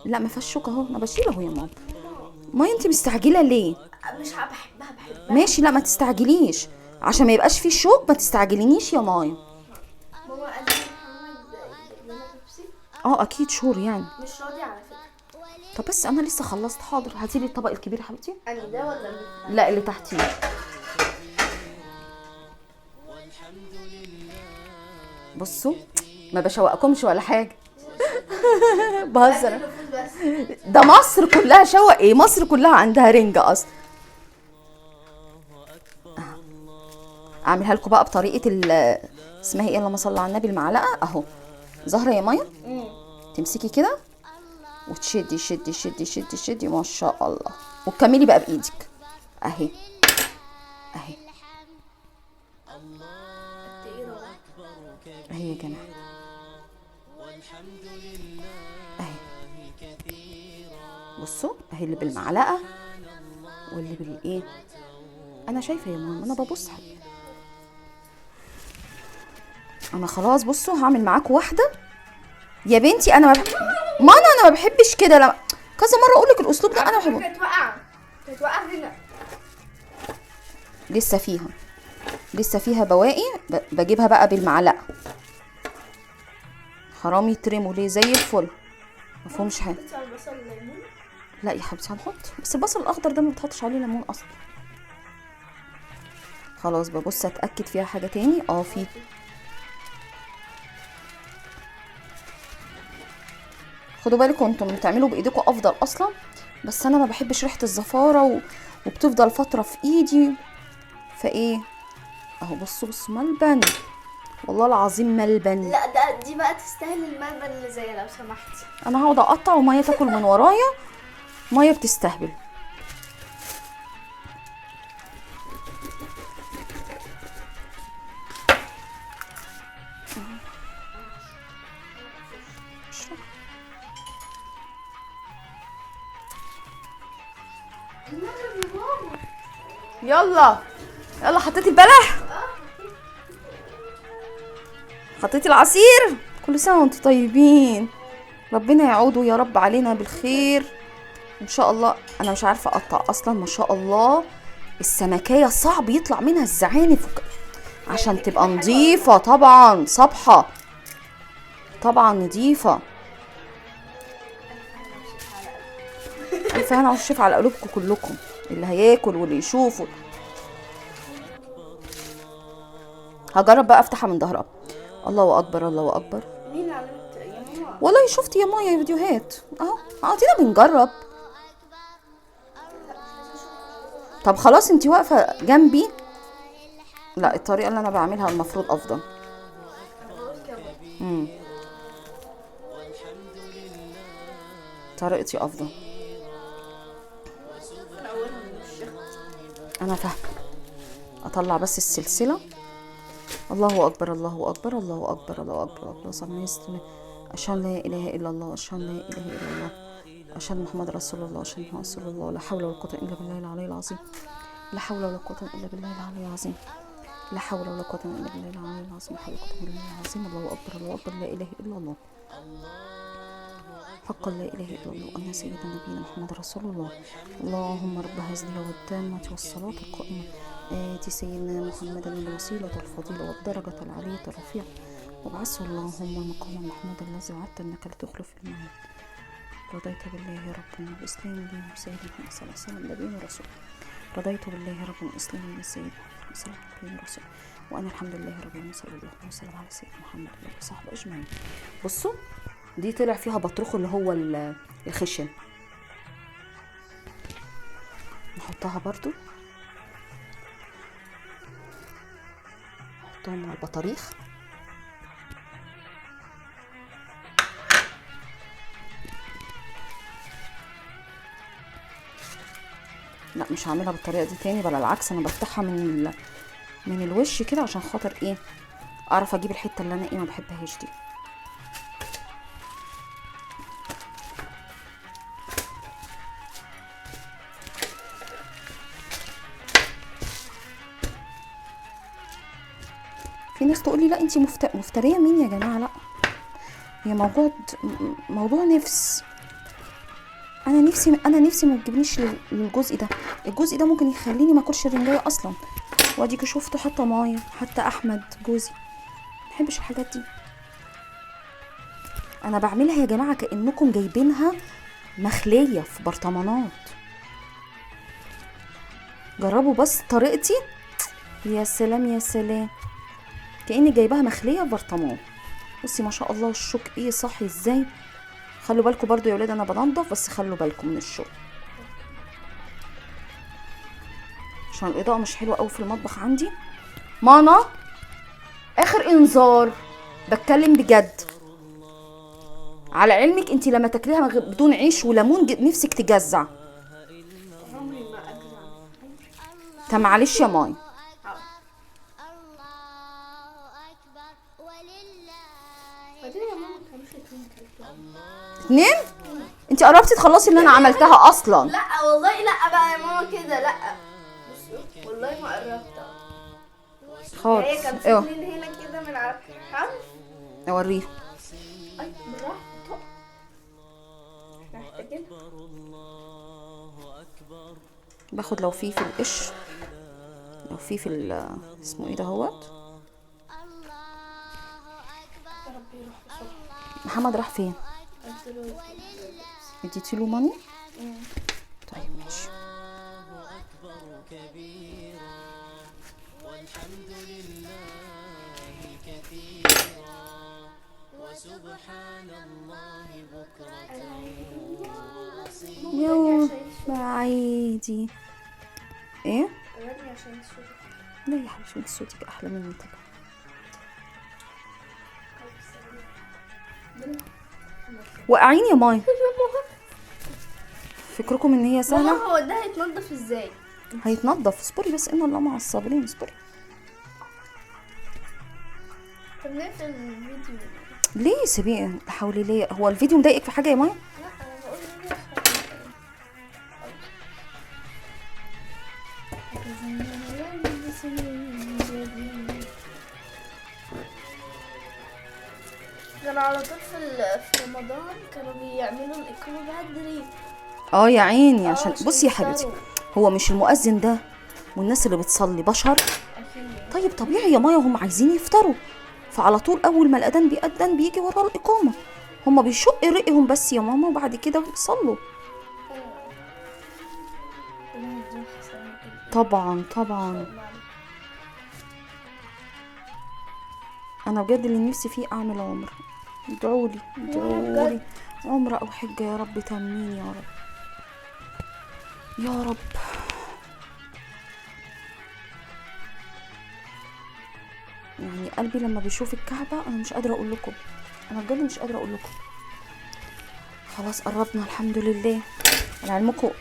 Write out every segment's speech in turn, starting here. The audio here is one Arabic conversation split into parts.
لا ما فيهاش شوكه اهو، انا بشيل اهو يا ماما. مايا انت مستعجله ليه؟ مش بحبها. ماشي، لا ما تستعجليش عشان ما يبقاش فيه شوك، ما تستعجلينيش يا مايا. ماما قال لي محمد يجيب لنا بيبسي. اكيد شور يعني. مش راضي على فكره. طب بس انا لسه خلصت. حاضر، هاتيلي الطبق الكبير يا حبيبتي. اني ده ولا اللي لا اللي تحتيه. بصوا ما بشوقكمش ولا حاجه. بهزر. النفوذ بس. ده مصر كلها شوق ايه، مصر كلها عندها رنجة اصلا. اعملها لكم بقى بطريقه اسمها ايه، اللهم صل على النبي، المعلقه اهو. زهره يا مايا تمسكي كده وتشدي شدي شدي شدي شدي، ما شاء الله، وتكملي بقى بايدك اهي اهي اهي يا جماعه اهي. بصوا اهي اللي بالمعلقه واللي بالايه. انا شايفه يا ماما، انا ببص حبيبي. انا خلاص بصوا هعمل معاكم واحده يا بنتي. انا انا ما بحبش كده، لما كذا مره اقول لك الاسلوب ده انا بحبه. كانت واقعه هنا. لسه فيها بواقي، بجيبها بقى بالمعلقه. حرام يترموا ليه زي الفل، مفهومش حاجه. البصل والليمون. لا يا حبيبتي هنحط، بس البصل الاخضر ده ما بتحطش عليه ليمون اصلا. خلاص ببص اتاكد فيها حاجه تاني. في. خدوا بالكم انتم بتعملوا بايديكم افضل اصلا، بس انا ما بحبش ريحه الزفاره وبتفضل فتره في ايدي فايه اهو. بصوا ملبن، والله العظيم ملبن. لا دي بقى تستاهل الملبن اللي زي لو سمحتي. انا هقعد اقطع وميه تاكل من ورايا. ميه بتستهبل. يلا حطيتي البلح، حطيتي العصير. كل سنه وانتم طيبين، ربنا يعودوا يا رب علينا بالخير ان شاء الله. انا مش عارفه اقطع اصلا، ما شاء الله السمكيه صعب يطلع منها الزعانف عشان تبقى نظيفه طبعا، صبحه طبعا نظيفه. الف هنا والشفا على قلوبكم كلكم، اللي هياكل واللي يشوف. هجرب بقى افتحها من ظهرها. الله اكبر الله اكبر. مين اللي علمت يا ماما؟ والله شفت يا مايا فيديوهات اهو، قاعدين بنجرب. طب خلاص انتي واقفه جنبي. لا الطريقه اللي انا بعملها المفروض افضل. طريقتي افضل. انا فاهمه. اطلع بس السلسله. الله اكبر الله اكبر الله اكبر الله اكبر الله صلى. اشهد لا اله الا الله، اشهد لا اله الا الله، اشهد محمد رسول الله، اشهد محمد رسول الله. لا حول ولا قوه الا بالله العلي العظيم. لا حول ولا قوه الا بالله العلي العظيم. لا حول ولا قوه الا بالله العلي العظيم. لا حول ولا قوه الا بالله العظيم. الله اكبر الله اكبر. لا اله الا الله حقا، لا اله الا الله، ان سيدنا نبينا محمد رسول الله. اللهم رب هذه التامة والصلاة القائمة آتي سيدنا محمدا الوسيلة والفضيلة والدرجة العالية الرفيعة، وابعثه اللهم المقام المحمود الذي وعدت انك لتخلف الميعاد. رضيت بالله ربا وبالاسلام دينا وسيدنا محمد صلى الله عليه وسلم نبينا ورسولا. رضيت بالله ربا وبالاسلام دينا سيدنا محمد صلى الله عليه وسلم رسولا. وانا الحمد لله رب العالمين، صلى الله عليه وسلم على سيدنا محمد وعلى اله وصحبه اجمعين. بصوا دي طلع فيها بطروخ اللي هو الخشن، نحطها برضو، نحطهم مع البطاريخ. لا مش هعملها بالطريقه دي تاني، بل العكس، انا بفتحها من الوش كده عشان خاطر ايه، اعرف اجيب الحته اللي انا ما بحبهاش دي. في ناس تقول لي لا انتي مفتريه. مين يا جماعه؟ لا هي موضوع نفس. انا نفسي ما تجيبنيش للجزء ده. الجزء ده ممكن يخليني ما اكلش الرنجايه اصلا. واديكي شفتوا حتى مايا، حتى احمد جوزي ما بحبش الحاجات دي. انا بعملها يا جماعه كانكم جايبينها مخليه في برطمانات. جربوا بس طريقتي. يا سلام يا سلام، كاني جايباها مخليه في برطمان. بصي ما شاء الله الشوك ايه صاحي ازاي. خلوا بالكم برضو يا ولاد، انا بنضف بس خلوا بالكم من الشوك عشان الاضاءه مش حلوه قوي في المطبخ عندي. مانا اخر انذار، بتكلم بجد. على علمك انتي لما تاكليها بدون عيش وليمون نفسك تجزع. عمري ما اجزع. طب معلش يا ماي. بعدين يا ماما كانوش اتنين اتنين؟ انتي قربتي تخلصي اللي انا عملتها اصلا. لا والله لا بقى يا ماما كده لا. بصي والله ما قربت. هي كان خالص. في اتنين هنا كده من على عارف. اوريه. اي بالراحه طق. محتاجين باخد لو في القش، لو في اسمه ايه ده هوت. يا رب يروح بسرعه. محمد راح فين؟ اديتي له ماني؟ طيب ماشي. يوم عادي. ايه؟ غني عشان الصوت. لا يا حبيبتي انت صوتك احلى مني طبعا. وقعين يا ماي. فكركم ان هي ماما سهله؟ هو ده هيتنضف ازاي؟ هيتنضف، اصبري بس ان الله مع الصابرين، اصبري. طب نقفل الفيديو. ليه سيبيه حولي ليه؟ هو الفيديو مضايقك في حاجه يا ماي؟ لا انا بقول كانوا على طول في رمضان كانوا بيعملوا الإقامة بدري. اه يا عيني. عشان عشان بصي يا حبيبتي، يفطروا. هو مش المؤذن ده والناس اللي بتصلي بشر؟ أكيد. طيب طبيعي يا مايا، هم عايزين يفطروا، فعلى طول اول ما الاذان بيأذن بيجي ورا الاقامه. هم بيشق رقهم بس يا ماما وبعد كده بيصلوا. طبعا طبعا. انا بجد اللي نفسي فيه اعمل عمره. ادعولي ادعولي عمره او حجه يا رب، تامين يا رب يا رب. يعني قلبي لما بيشوف الكعبه انا مش قادره اقول لكم، انا بجد مش قادره اقول لكم. خلاص قربنا الحمد لله. لعلمكم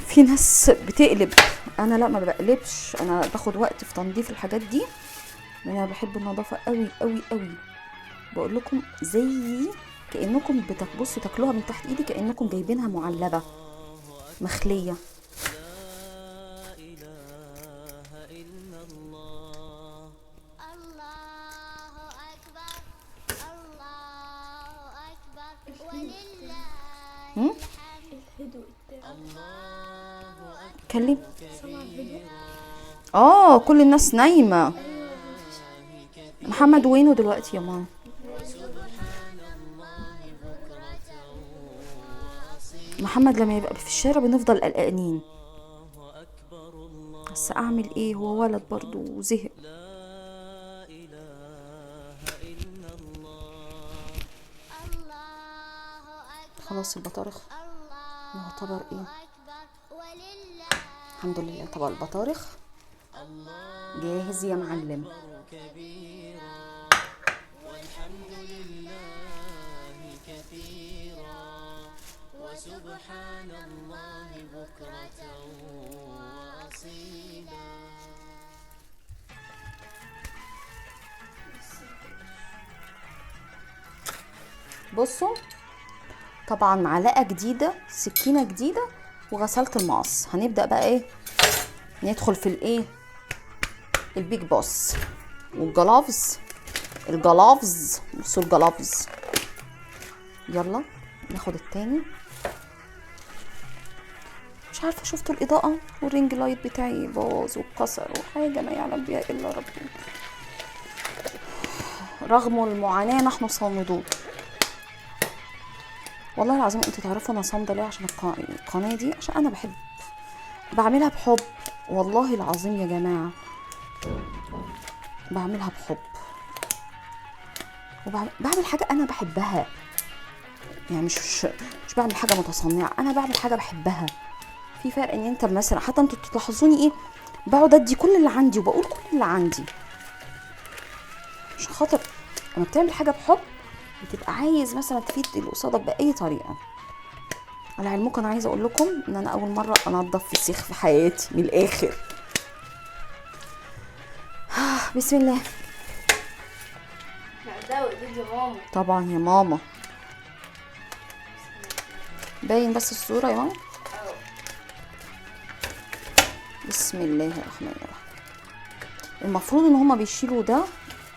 في ناس بتقلب، انا لا ما بقلبش، انا باخد وقت في تنظيف الحاجات دي لان انا بحب النظافه قوي قوي قوي. بقول لكم زي كانكم بتبصوا تاكلوها من تحت ايدي، كانكم جايبينها معلبه مخليه. كلم. كل الناس نايمه. محمد وينه دلوقتي يا ماما؟ محمد لما يبقى في الشارع بنفضل قلقانين، بس اعمل ايه، هو ولد برضو وزهق. خلاص البطارخ يعتبر ايه، الحمد لله طبق البطارخ جاهز يا معلم. سبحان الله بكرة وأصيلا. بصوا طبعا معلقة جديدة، سكينة جديدة، وغسلت المقص. هنبدأ بقى ايه، ندخل في الايه، البيج بوس والجلافز. الجلافز بصوا الجلافز. يلا ناخد التاني. مش عارفه شفتوا الاضاءه والرينج لايت بتاعي باظ واتكسر وحاجه ما يعلم بها الا ربنا. رغم المعاناه نحن صامدون. والله العظيم انتوا تعرفوا انا صامده ليه؟ عشان القناه دي، عشان انا بحب بعملها بحب. والله العظيم يا جماعه بعملها بحب، وبعمل حاجه انا بحبها. يعني مش بعمل حاجه متصنعه، انا بعمل حاجه بحبها. في فرق ان انت مثلا، حتى انتوا تلاحظوني ايه، بقعد ادي كل اللي عندي وبقول كل اللي عندي، عشان خاطر لما بتعمل حاجه بحب بتبقى عايز مثلا تفيد اللي قصادك باي طريقه. على علمكم انا عايزه اقول لكم ان انا اول مره انضف فسيخ في حياتي من الاخر. بسم الله. ده وايدي ماما. طبعا يا ماما. باين بس الصوره يا ماما. بسم الله الرحمن الرحيم. المفروض ان هما بيشيلوا ده،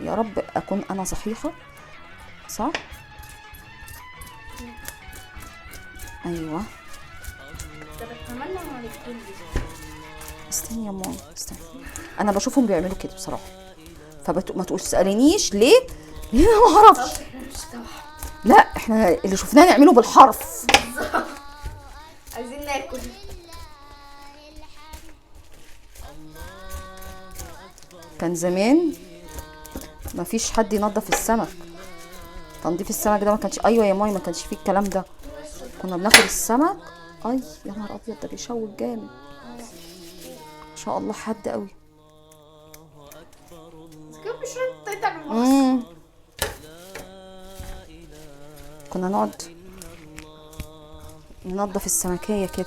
يا رب اكون انا صحيحه صح. ايوه. طب اتمنى ما نكون. استني يا ماما استني، انا بشوفهم بيعملوا كده بصراحه، ما تسالنيش ليه انا ما اعرفش. لا احنا اللي شفناه نعمله بالحرف. عايزين ناكل. كان زمان ما فيش حد ينظف السمك، تنظيف السمك ده ما كانش. ايوه يا ماي ما كانش فيه الكلام ده. كنا بناخد السمك. اي يا نهار ابيض ده بيشوك جامد ما شاء الله، حد قوي. كنا نقعد ننظف السمكية كده.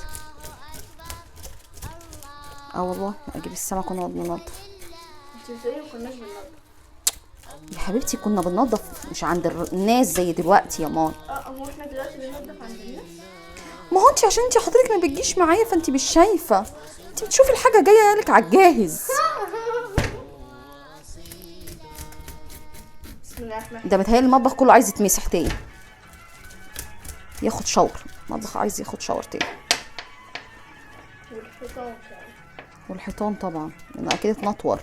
والله اجيب السمك ونقعد ننظف. انت بتقولي ما كناش بننظف يا حبيبتي كنا بننظف مش عند الناس زي دلوقتي يا ماي. هو احنا دلوقتي بننظف عند الناس. ما هو انت عشان انت حضرتك ما بتجيش معايا فانت مش شايفه، انت بتشوفي الحاجه جايه لك على الجاهز. بسم الله الرحمن الرحيم. ده متهيألي المطبخ كله عايز يتمسح تاني، ياخد شاور. المطبخ عايز ياخد شاور تاني. والحيطان طبعا لانه اكيد اتنطور.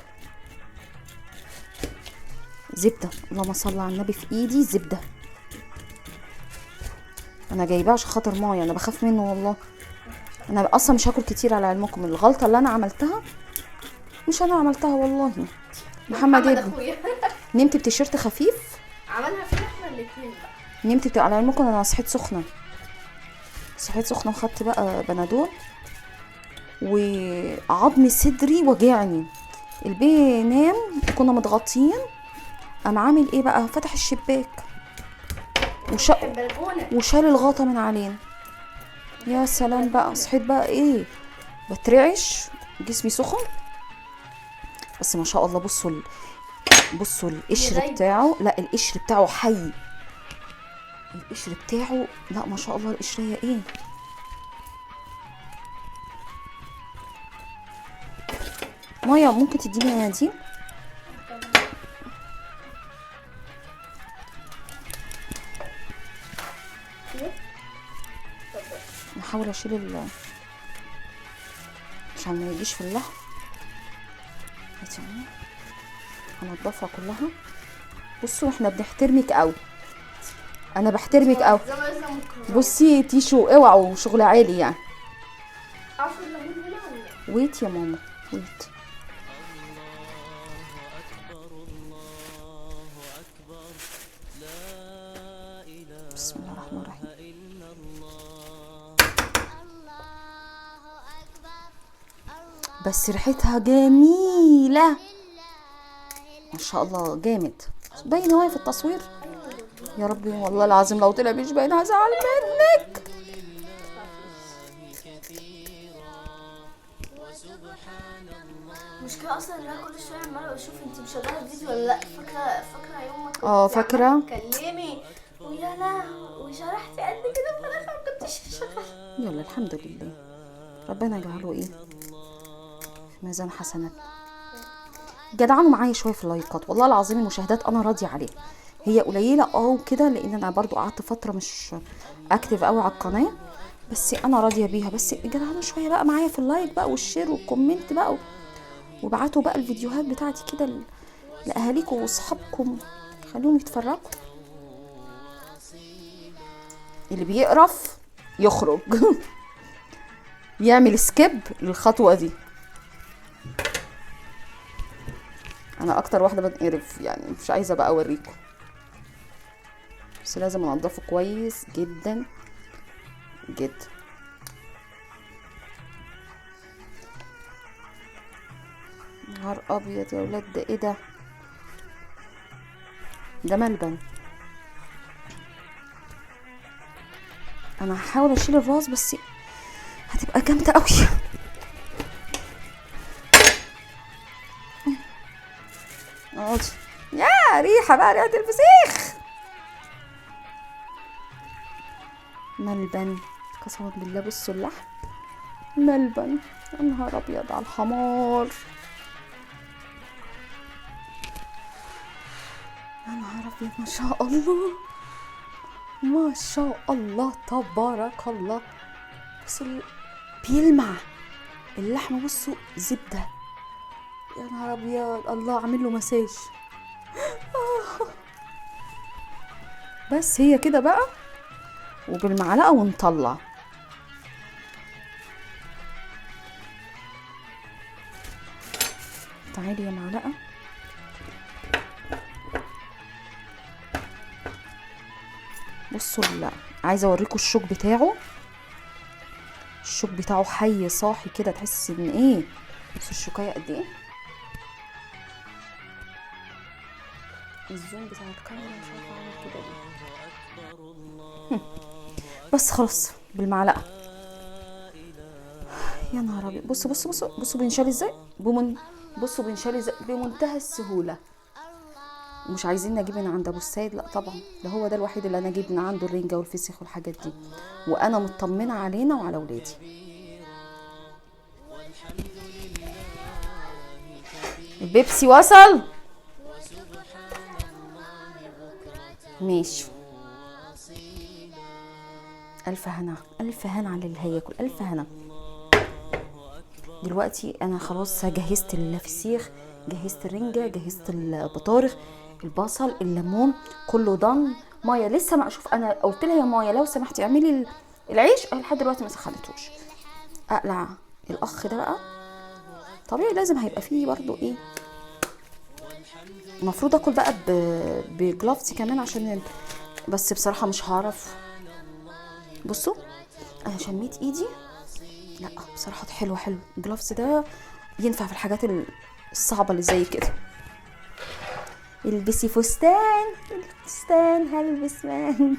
زبده، اللهم صل على النبي، في ايدي زبده انا جايباه عشان خاطر مايا، انا بخاف منه والله. انا اصلا مش هاكل كتير على علمكم. الغلطه اللي انا عملتها مش انا عملتها والله، محمد ابني. نمت بتيشيرت خفيف عملها فينا احنا الاثنين بقى. نمت على علمكم انا صحيت سخنه وخدت بقى بنادول وعظم صدري وجعني. البي نام وكنا متغطيين، قام عامل ايه بقى، فتح الشباك وشال الغطا من علينا. يا سلام بقى، صحيت بقى ايه بترعش، جسمي سخن. بس ما شاء الله بصوا القشر بتاعه. لا القشر بتاعه حي، القشر بتاعه لا ما شاء الله. القشرية ايه، مايا ممكن تديني مناديل؟ نحاول اشيل عشان ما يجيش في اللحم. هنضفها كلها. بصوا احنا بنحترمك قوي، انا بحترمك قوي. بصي تيشو اوعوا شغل عالي يعني. ويت يا ماما ويت. بسم الله الرحمن الرحيم. بس ريحتها جميلة ما شاء الله جامد. باينة واقف في التصوير يا ربي والله العظيم لو طلع مش باين هزعل منك. المشكلة اصلا ان انا كل شوية عمالة بشوف انت مشغلة الفيديو ولا لا. فاكرة يوم ما كنت فاكرة تكلمي ويا لا وشرحتي قد كده في الاخر ما كنتش شغالة. يلا الحمد لله، ربنا يجعله ايه في ميزان حسنات. جدعانوا معايا شويه في اللايكات، والله العظيم المشاهدات انا راضيه عليها. هي قليله وكده لان انا برضو قعدت فتره اكتف قوي على القناه، بس انا راضيه بيها. بس جدعانه شويه بقى معايا في اللايك بقى والشير والكومنت بقى، وابعتوا بقى الفيديوهات بتاعتي كده لاهاليكم واصحابكم، خليهم يتفرجوا. اللي بيقرف يخرج يعمل سكيب للخطوه دي. انا اكتر واحده بنقرف يعني، مش عايزه بقى اوريكم، بس لازم انضفه كويس جدا جدا. نهار ابيض يا ولاد، ده ايه ده؟ ده ملبن. انا هحاول اشيل الراس بس هتبقى جامده قوي. اقعدي يا ريحه بقى، ريحه الفسيخ. ملبن قسما بالله، بصوا اللحم ملبن. يا نهار ابيض على الحمار، يا نهار ابيض، ما شاء الله ما شاء الله تبارك الله. بصوا بيلمع اللحمه، بصوا زبده. يا نهار ابيض، الله اعمل له مساج. بس هي كده بقى، وبالمعلقه ونطلع. تعالي يا معلقه. بصوا عايزه اوريكم الشوك بتاعه. الشوك بتاعه حي صاحي كده، تحس ان ايه. بصوا الشوكايه قد ايه. الزوم بتاع الكاميرا مش عارفه اعمل كده ليه. بس خلاص بالمعلقه. يا نهار ابيض، بصوا بصوا بصوا بصوا بينشال ازاي. بصوا بينشال ازاي بمنتهى السهوله. ومش عايزين نجيب من عند ابو السيد، لا طبعا، ده هو ده الوحيد اللي انا اجيب من عنده الرنجه والفسيخ والحاجات دي، وانا مطمنه علينا وعلى ولادي. البيبسي وصل. ماشي، الف هنا الف هنا على اللي هياكل، الف هنا. دلوقتي انا خلاص جهزت الفسيخ، جهزت الرنجه، جهزت البطارخ، البصل، الليمون، كله ضن. مايا لسه ما اشوف، انا قلت لها يا مايا لو سمحتي اعملي العيش، لحد دلوقتي ما سخنتوش. اقلع الاخ ده بقى، طبيعي لازم هيبقى فيه برضو ايه. المفروض اكل بقى بجلافز كمان عشان بس بصراحه مش هعرف. بصوا انا شميت ايدي، لا بصراحه حلو حلو. الجلافز ده ينفع في الحاجات الصعبه اللي زي كده. البسي فستان، الفستان هلبس مان.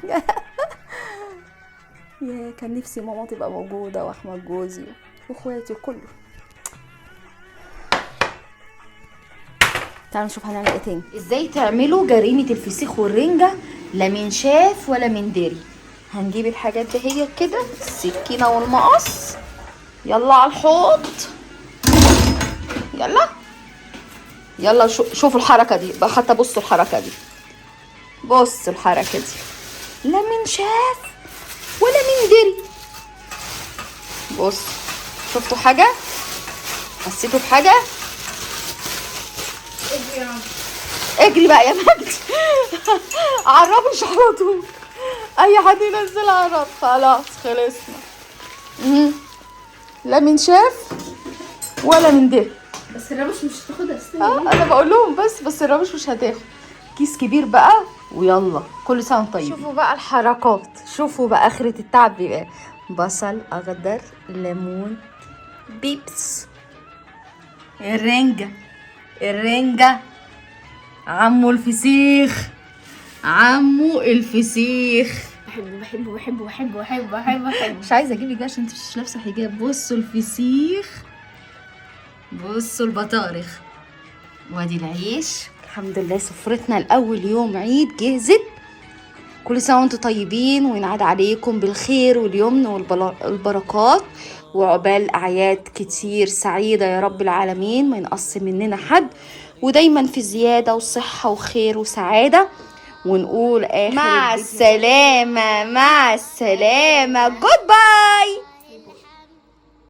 يا كان نفسي ماما تبقى موجوده، واحمد جوزي واخواتي وكله. تعالوا نشوف هنعمل ايه تاني. ازاي تعملوا جريمه الفسيخ والرنجه لا من شاف ولا من دري. هنجيب الحاجات دي هي كده، السكينه والمقص. يلا على الحوض، يلا يلا. شوفوا الحركه دي بقى، حتى بصوا الحركه دي، بصوا الحركه دي، لا من شاف ولا من دري. بص، شفتوا حاجه؟ حسيتوا بحاجه؟ اجري بقى يا مجدي. عربوا شحرته، اي حد ينزل عرب. خلاص خلصنا. لا من شاف ولا من دري. بس الرمش مش هتاخدها. انا بقول لهم بس الرمش مش هتاخد. كيس كبير بقى، ويلا كل سنه وانتم طيبين. شوفوا بقى الحركات، شوفوا بقى اخرة التعب بيبقى بصل اخضر، ليمون، بيبس، الرنجة، عمو الفسيخ، بحبه. مش عايزه اجيب عشان انت مش لابسه حجاب. بصوا الفسيخ، بصوا البطارخ، وادي العيش. الحمد لله سفرتنا الاول يوم عيد جهزت. كل سنه وانتم طيبين، وينعاد عليكم بالخير واليمن والبركات، وعقبال اعياد كتير سعيده يا رب العالمين، ما ينقص مننا حد، ودايما في زياده وصحه وخير وسعاده. ونقول آخر مع الفيديو. السلامة، مع السلامة، جود باي.